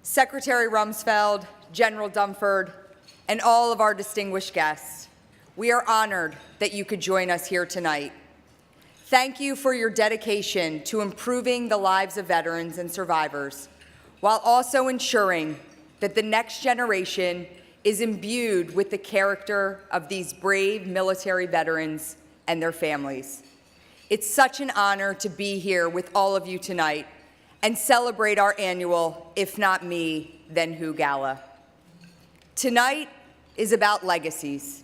Secretary Rumsfeld, General Dunford, and all of our distinguished guests, we are honored that you could join us here tonight. Thank you for your dedication to improving the lives of veterans and survivors, while also ensuring that the next generation is imbued with the character of these brave military veterans and their families. It's such an honor to be here with all of you tonight and celebrate our annual If Not Me, Then Who Gala. Tonight is about legacies,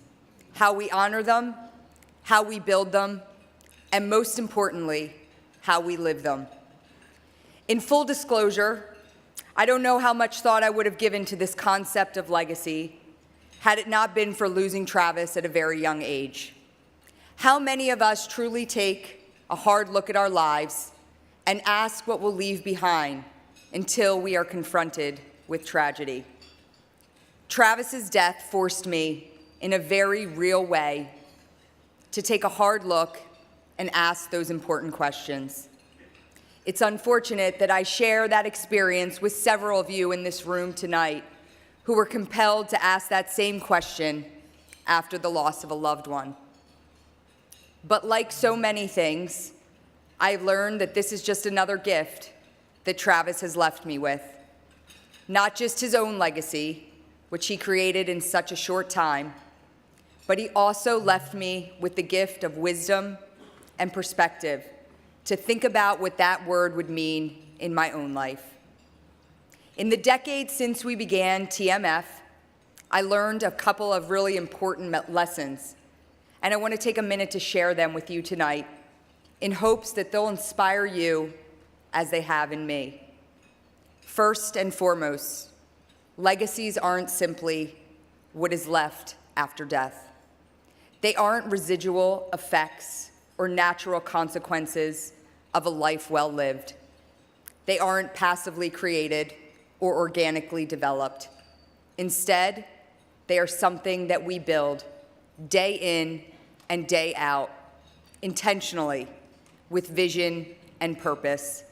how we honor them, how we build them, and most importantly, how we live them. In full disclosure, I don't know how much thought I would have given to this concept of legacy had it not been for losing Travis at a very young age. How many of us truly take a hard look at our lives and ask what we'll leave behind until we are confronted with tragedy? Travis's death forced me, in a very real way, to take a hard look and ask those important questions. It's unfortunate that I share that experience with several of you in this room tonight who were compelled to ask that same question after the loss of a loved one. But like so many things, I've learned that this is just another gift that Travis has left me with. Not just his own legacy, which he created in such a short time, but he also left me with the gift of wisdom and perspective to think about what that word would mean in my own life. In the decades since we began TMF, I learned a couple of really important lessons, and I want to take a minute to share them with you tonight in hopes that they'll inspire you as they have in me. First and foremost, legacies aren't simply what is left after death. They aren't residual effects or natural consequences of a life well lived. They aren't passively created or organically developed. Instead, they are something that we build day in and day out, intentionally, with vision and purpose.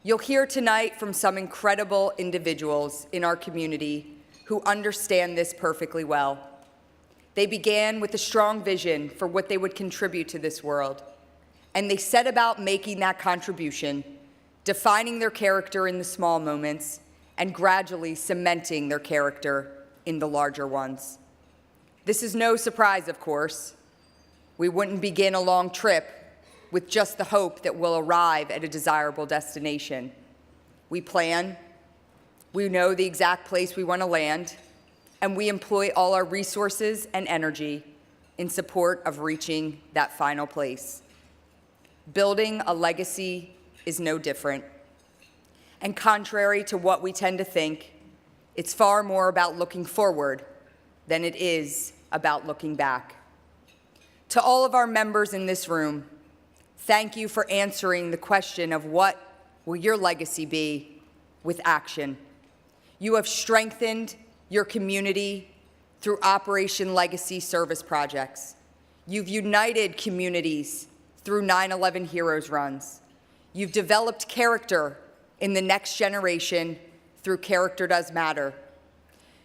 You'll hear tonight from some incredible individuals in our community who understand this perfectly well. They began with a strong vision for what they would contribute to this world, and they set about making that contribution, defining their character in the small moments, and gradually cementing their character in the larger ones. This is no surprise, of course. We wouldn't begin a long trip with just the hope that we'll arrive at a desirable destination. We plan, we know the exact place we want to land, and we employ all our resources and energy in support of reaching that final place. Building a legacy is no different. And contrary to what we tend to think, it's far more about looking forward than it is about looking back. To all of our members in this room, thank you for answering the question of what will your legacy be with action. You have strengthened your community through Operation Legacy service projects. You've united communities through 9/11 Heroes runs. You've developed character in the next generation through Character Does Matter.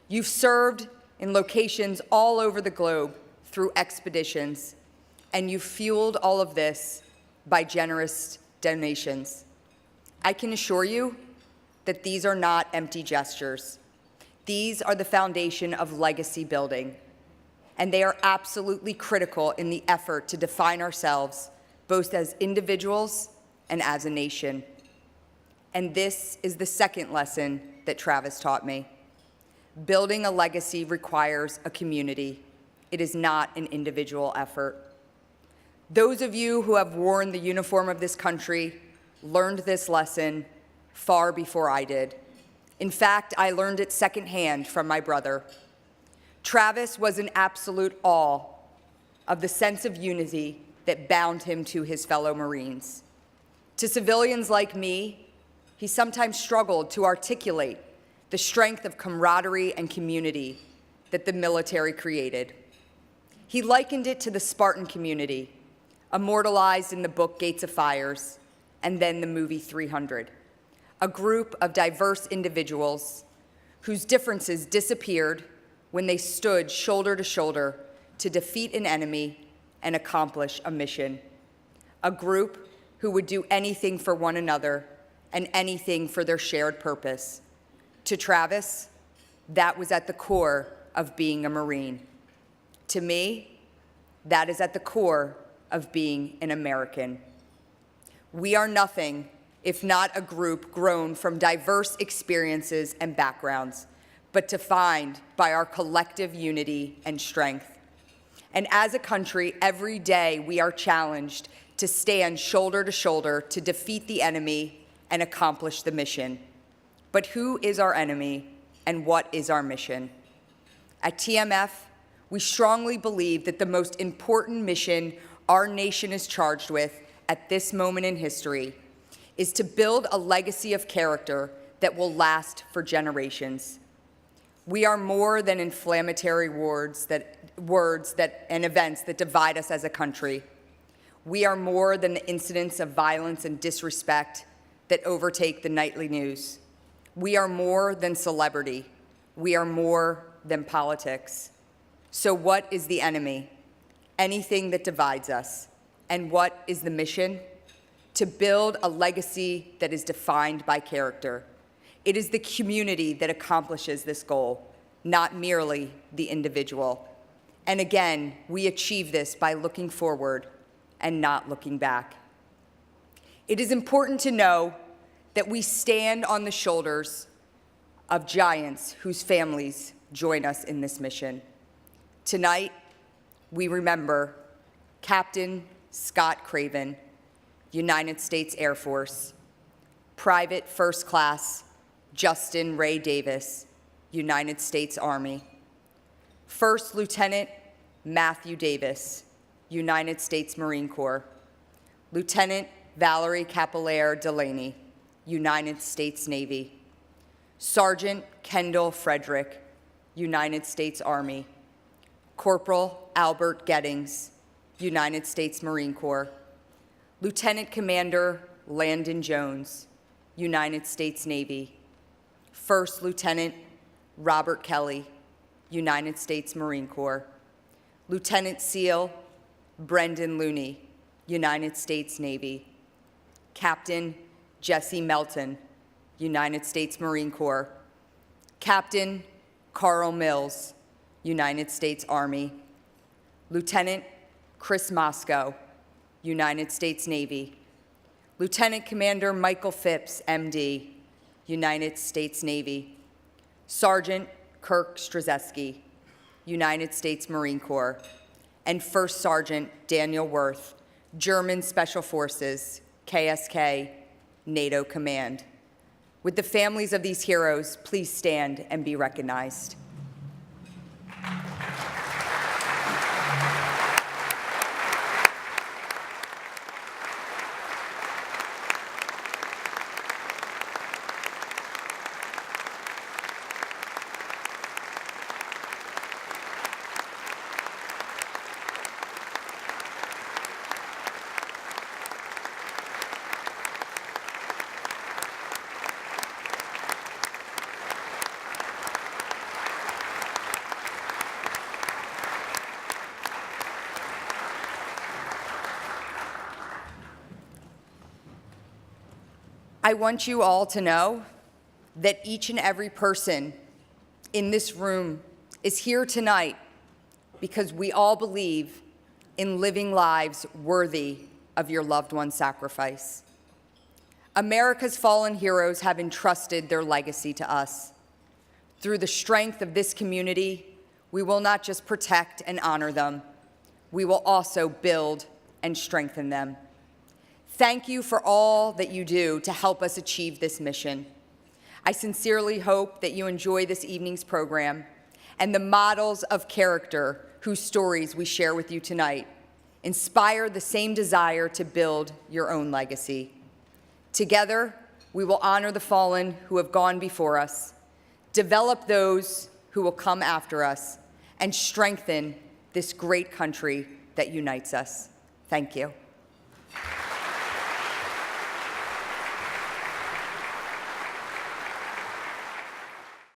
You've served in locations all over the globe through expeditions, and you've fueled all of this by generous donations. I can assure you that these are not empty gestures. These are the foundation of legacy building, and they are absolutely critical in the effort to define ourselves both as individuals and as a nation. And this is the second lesson that Travis taught me. Building a legacy requires a community. It is not an individual effort. Those of you who have worn the uniform of this country learned this lesson far before I did. In fact, I learned it secondhand from my brother. Travis was in absolute awe of the sense of unity that bound him to his fellow Marines. To civilians like me, he sometimes struggled to articulate the strength of camaraderie and community that the military created. He likened it to the Spartan community, immortalized in the book Gates of Fires, and then the movie 300. a group of diverse individuals whose differences disappeared when they stood shoulder to shoulder to defeat an enemy and accomplish a mission. A group who would do anything for one another and anything for their shared purpose. To Travis, that was at the core of being a Marine. To me, that is at the core of being an American. We are nothing if not a group grown from diverse experiences and backgrounds, but defined by our collective unity and strength. And as a country, every day we are challenged to stand shoulder to shoulder to defeat the enemy and accomplish the mission. But who is our enemy and what is our mission? At TMF, we strongly believe that the most important mission our nation is charged with at this moment in history is to build a legacy of character that will last for generations. We are more than inflammatory words and events that divide us as a country. We are more than the incidents of violence and disrespect that overtake the nightly news. We are more than celebrity. We are more than politics. So what is the enemy? Anything that divides us. And what is the mission? To build a legacy that is defined by character. It is the community that accomplishes this goal, not merely the individual. And again, we achieve this by looking forward and not looking back. It is important to know that we stand on the shoulders of giants whose families join us in this mission. Tonight, we remember Captain Scott Craven, United States Air Force, Private First Class Justin Ray Davis, United States Army, First Lieutenant Matthew Davis, United States Marine Corps, Lieutenant Valerie Capillere Delaney, United States Navy, Sergeant Kendall Frederick, United States Army, Corporal Albert Gettings, United States Marine Corps, Lieutenant Commander Landon Jones, United States Navy, First Lieutenant Robert Kelly, United States Marine Corps, Lieutenant SEAL Brendan Looney, United States Navy, Captain Jesse Melton, United States Marine Corps, Captain Carl Mills, United States Army, Lieutenant Chris Moscow, United States Navy, Lieutenant Commander Michael Phipps, MD, United States Navy, Sergeant Kirk Strzeski, United States Marine Corps, and First Sergeant Daniel Worth, German Special Forces, KSK, NATO Command. Would the families of these heroes please stand and be recognized? I want you all to know that each and every person in this room is here tonight because we all believe in living lives worthy of your loved one's sacrifice. America's fallen heroes have entrusted their legacy to us. Through the strength of this community, we will not just protect and honor them, we will also build and strengthen them. Thank you for all that you do to help us achieve this mission. I sincerely hope that you enjoy this evening's program and the models of character whose stories we share with you tonight inspire the same desire to build your own legacy. Together, we will honor the fallen who have gone before us, develop those who will come after us, and strengthen this great country that unites us. Thank you.